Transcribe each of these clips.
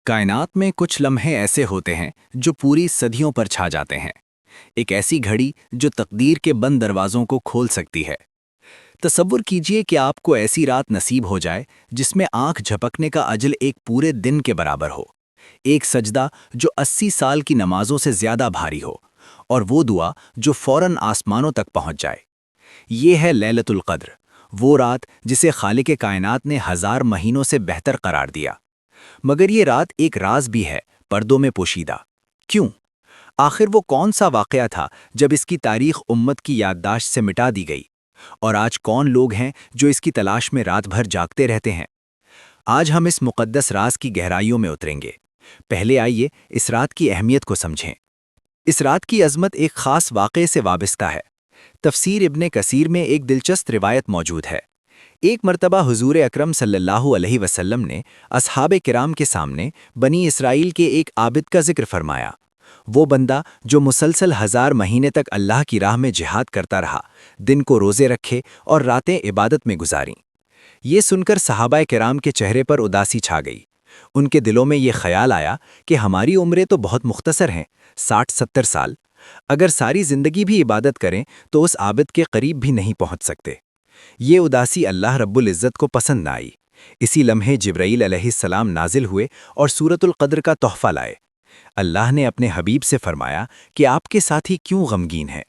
کائنات میں کچھ لمحے ایسے ہوتے ہیں جو پوری صدیوں پر چھا جاتے ہیں۔ ایک ایسی گھڑی جو تقدیر کے بند دروازوں کو کھول سکتی ہے۔ تصور کیجئے کہ آپ کو ایسی رات نصیب ہو جائے جس میں آنکھ جھپکنے کا اجل ایک پورے دن کے برابر ہو، ایک سجدہ جو 80 سال کی نمازوں سے زیادہ بھاری ہو، اور وہ دعا جو فوراً آسمانوں تک پہنچ جائے۔ یہ ہے لیلۃ القدر، وہ رات جسے خالق کائنات نے 1000 مہینوں سے بہتر قرار دیا۔ مگر یہ رات ایک راز بھی ہے، پردوں میں پوشیدہ۔ کیوں؟ آخر وہ کون سا واقعہ تھا جب اس کی تاریخ امت کی یادداشت سے مٹا دی گئی؟ اور آج کون لوگ ہیں جو اس کی تلاش میں رات بھر جاگتے رہتے ہیں؟ آج ہم اس مقدس راز کی گہرائیوں میں اتریں گے۔ پہلے آئیے اس رات کی اہمیت کو سمجھیں۔ اس رات کی عظمت ایک خاص واقعے سے وابستہ ہے۔ تفسیر ابن کثیر میں ایک دلچسپ روایت موجود ہے۔ ایک مرتبہ حضور اکرم صلی اللہ علیہ وسلم نے اصحاب کرام کے سامنے بنی اسرائیل کے ایک عابد کا ذکر فرمایا، وہ بندہ جو مسلسل 1000 مہینے تک اللہ کی راہ میں جہاد کرتا رہا، دن کو روزے رکھے اور راتیں عبادت میں گزاریں۔ یہ سن کر صحابہ کرام کے چہرے پر اداسی چھا گئی۔ ان کے دلوں میں یہ خیال آیا کہ ہماری عمریں تو بہت مختصر ہیں، 60-70 سال۔ اگر ساری زندگی بھی عبادت کریں تو اس عابد کے قریب بھی نہیں پہنچ سکتے۔ یہ اداسی اللہ رب العزت کو پسند نہ آئی۔ اسی لمحے جبرائیل علیہ السلام نازل ہوئے اور سورۃ القدر کا تحفہ لائے۔ اللہ نے اپنے حبیب سے فرمایا کہ آپ کے ساتھی کیوں غمگین ہیں؟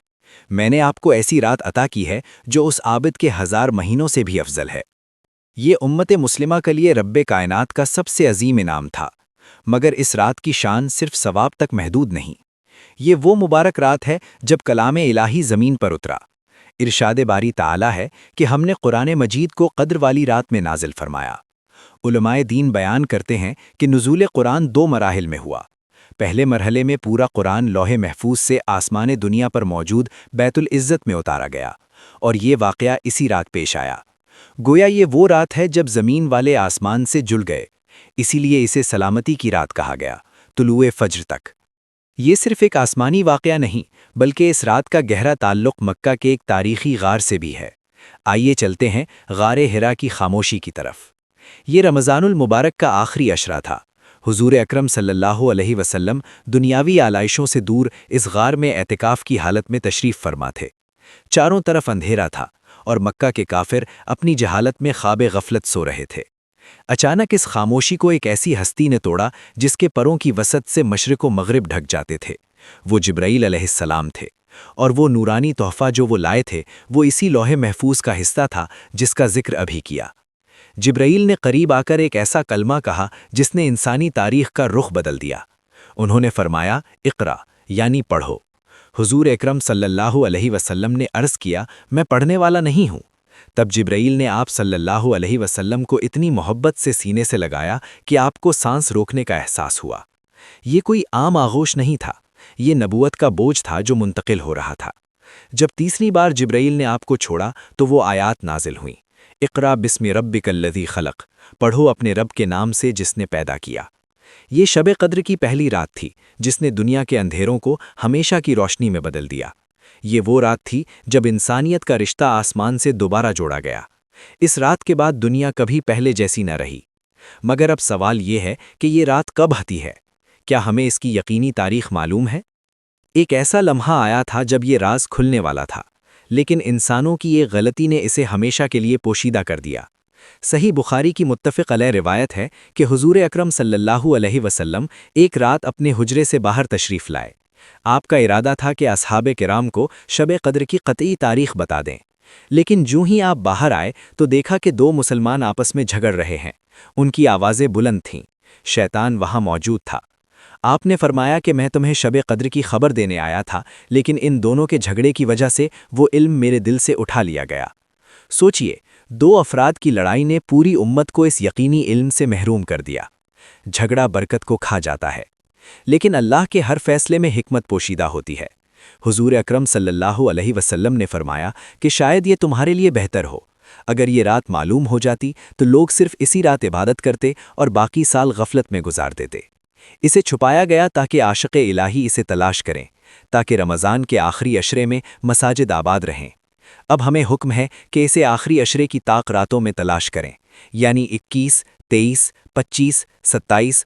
میں نے آپ کو ایسی رات عطا کی ہے جو اس عابد کے 1000 مہینوں سے بھی افضل ہے۔ یہ امت مسلمہ کے لیے رب کائنات کا سب سے عظیم انعام تھا۔ مگر اس رات کی شان صرف ثواب تک محدود نہیں۔ یہ وہ مبارک رات ہے جب کلام الہی زمین پر اترا۔ ارشاد باری تعالی ہے کہ ہم نے قرآن مجید کو قدر والی رات میں نازل فرمایا۔ علماء دین بیان کرتے ہیں کہ نزول قرآن 2 مراحل میں ہوا۔ پہلے مرحلے میں پورا قرآن لوح محفوظ سے آسمان دنیا پر موجود بیت العزت میں اتارا گیا، اور یہ واقعہ اسی رات پیش آیا۔ گویا یہ وہ رات ہے جب زمین والے آسمان سے جڑ گئے، اسی لیے اسے سلامتی کی رات کہا گیا، طلوع فجر تک۔ یہ صرف ایک آسمانی واقعہ نہیں، بلکہ اس رات کا گہرا تعلق مکہ کے ایک تاریخی غار سے بھی ہے۔ آئیے چلتے ہیں غار حرا کی خاموشی کی طرف۔ یہ رمضان المبارک کا آخری عشرہ تھا۔ حضور اکرم صلی اللہ علیہ وسلم دنیاوی آلائشوں سے دور اس غار میں اعتکاف کی حالت میں تشریف فرما تھے۔ چاروں طرف اندھیرا تھا، اور مکہ کے کافر اپنی جہالت میں خواب غفلت سو رہے تھے۔ اچانک اس خاموشی کو ایک ایسی ہستی نے توڑا جس کے پروں کی وسط سے مشرق و مغرب ڈھک جاتے تھے۔ وہ جبرائیل علیہ السلام تھے، اور وہ نورانی تحفہ جو وہ لائے تھے وہ اسی لوح محفوظ کا حصہ تھا جس کا ذکر ابھی کیا۔ جبرائیل نے قریب آ کر ایک ایسا کلمہ کہا جس نے انسانی تاریخ کا رخ بدل دیا۔ انہوں نے فرمایا، اقرا، یعنی پڑھو۔ حضور اکرم صلی اللہ علیہ وسلم نے عرض کیا، میں پڑھنے والا نہیں ہوں۔ تب جبرائیل نے آپ صلی اللہ علیہ وسلم کو اتنی محبت سے سینے سے لگایا کہ آپ کو سانس روکنے کا احساس ہوا۔ یہ کوئی عام آغوش نہیں تھا، یہ نبوت کا بوجھ تھا جو منتقل ہو رہا تھا۔ جب تیسری بار جبرائیل نے آپ کو چھوڑا تو وہ آیات نازل ہوئیں، اقرا بسم ربک الذی خلق، پڑھو اپنے رب کے نام سے جس نے پیدا کیا۔ یہ شب قدر کی پہلی رات تھی جس نے دنیا کے اندھیروں کو ہمیشہ کی روشنی میں بدل دیا۔ یہ وہ رات تھی جب انسانیت کا رشتہ آسمان سے دوبارہ جوڑا گیا۔ اس رات کے بعد دنیا کبھی پہلے جیسی نہ رہی۔ مگر اب سوال یہ ہے کہ یہ رات کب آتی ہے؟ کیا ہمیں اس کی یقینی تاریخ معلوم ہے؟ ایک ایسا لمحہ آیا تھا جب یہ راز کھلنے والا تھا، لیکن انسانوں کی ایک غلطی نے اسے ہمیشہ کے لیے پوشیدہ کر دیا۔ صحیح بخاری کی متفق علیہ روایت ہے کہ حضور اکرم صلی اللہ علیہ وسلم ایک رات اپنے حجرے سے باہر تشریف لائے۔ آپ کا ارادہ تھا کہ اصحاب کرام کو شب قدر کی قطعی تاریخ بتا دیں، لیکن جو ہی آپ باہر آئے تو دیکھا کہ 2 مسلمان آپس میں جھگڑ رہے ہیں۔ ان کی آوازیں بلند تھیں، شیطان وہاں موجود تھا۔ آپ نے فرمایا کہ میں تمہیں شب قدر کی خبر دینے آیا تھا، لیکن ان دونوں کے جھگڑے کی وجہ سے وہ علم میرے دل سے اٹھا لیا گیا۔ سوچئے، 2 افراد کی لڑائی نے پوری امت کو اس یقینی علم سے محروم کر دیا۔ جھگڑا برکت کو کھا جاتا ہے، لیکن اللہ کے ہر فیصلے میں حکمت پوشیدہ ہوتی ہے۔ حضور اکرم صلی اللہ علیہ وسلم نے فرمایا کہ شاید یہ تمہارے لیے بہتر ہو۔ اگر یہ رات معلوم ہو جاتی تو لوگ صرف اسی رات عبادت کرتے اور باقی سال غفلت میں گزار دیتے۔ اسے چھپایا گیا تاکہ عاشق الہی اسے تلاش کریں، تاکہ رمضان کے آخری عشرے میں مساجد آباد رہیں۔ اب ہمیں حکم ہے کہ اسے آخری عشرے کی طاق راتوں میں تلاش کریں، یعنی 21، 23، 25, 27